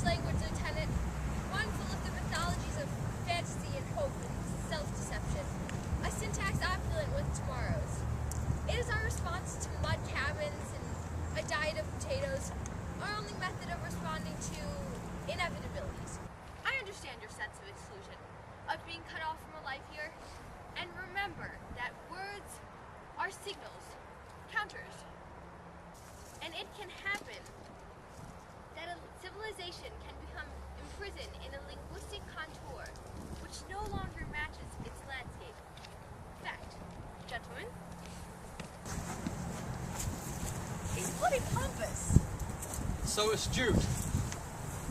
language, Lieutenant. One full of the mythologies of fantasy and hope and self-deception. A syntax opulent with tomorrows. It is our response to mud cabins and a diet of potatoes, our only method of responding to inevitabilities. I understand your sense of exclusion, of being cut off from a life here, and remember that words are signals, counters, and it can happen that a civilization can become imprisoned in a linguistic contour which no longer matches its landscape. Fact, gentlemen. He's bloody pompous. So astute.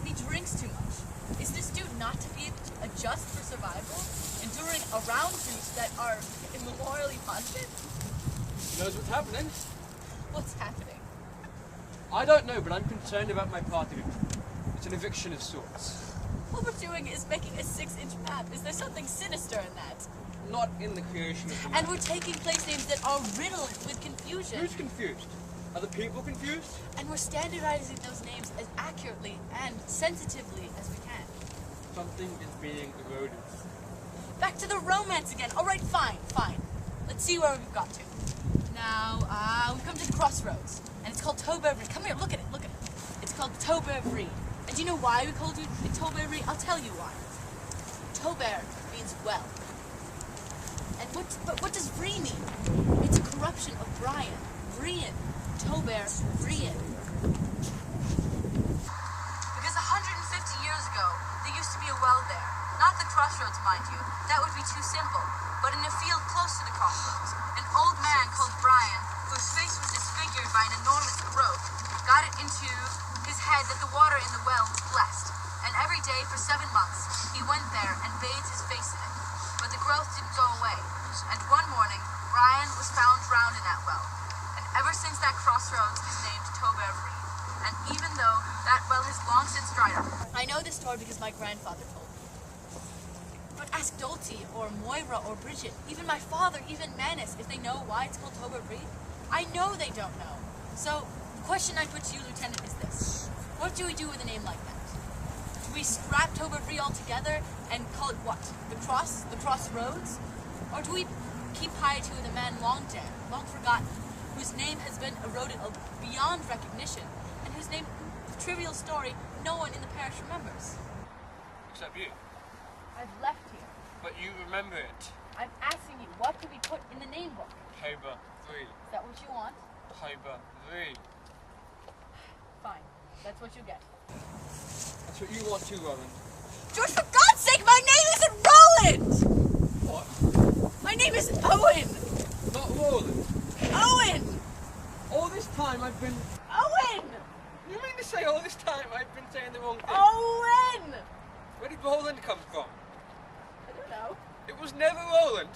He drinks too much. Is this dude not to be able to adjust for survival, enduring around drinks that are immemorially constant? He knows what's happening. What's happening? I don't know, but I'm concerned about my party. It's an eviction of sorts. What we're doing is making a 6-inch map. Is there something sinister in that? Not in the creation of the map. And we're taking place names that are riddled with confusion. Who's confused? Are the people confused? And we're standardizing those names as accurately and sensitively as we can. Something is being eroded. Back to the romance again. All right, fine. Let's see where we've got to. Now, we've come to the crossroads, and it's called Tobervery. Come here, look at it. It's called Tobervery. And do you know why we called it Tobervery? I'll tell you why. Tober means well. And what does Vree mean? It's a corruption of Brian. Vrian. Tober, Vrian. Because 150 years ago, there used to be a well there. Not the crossroads, mind you. That would be too simple. But in a field close to the crossroads, an old man called Brian, whose face was disfigured by an enormous growth, got it into his head that the water in the well was blessed. And every day for 7 months, he went there and bathed his face in it. But the growth didn't go away. And one morning, Brian was found drowned in that well. And ever since that crossroads is named Tobervery. And even though that well has long since dried up. I know this story because my grandfather told me. But ask Dolce or Moira or Bridget, even my father, even Manus, if they know why it's called Tobervery. I know they don't know. So the question I put to you, Lieutenant, is this. What do we do with a name like that? Do we scrap Tobervery altogether and call it what? The crossroads? Or do we keep piety with a man long dead, long forgotten, whose name has been eroded beyond recognition, and whose name, trivial story, no one in the parish remembers? Except you. I've left here. But you remember it. I'm asking you, what do we put in the name book? Tobervery. Is that what you want? Tobervery. Fine. That's what you get. That's what you want too, Roland. George, for God's sake, my name isn't Roland! What? My name is Owen! Not Roland. Owen! All this time I've been... Owen! You mean to say all this time I've been saying the wrong thing? Owen! Where did Roland come from? I don't know. It was never Roland.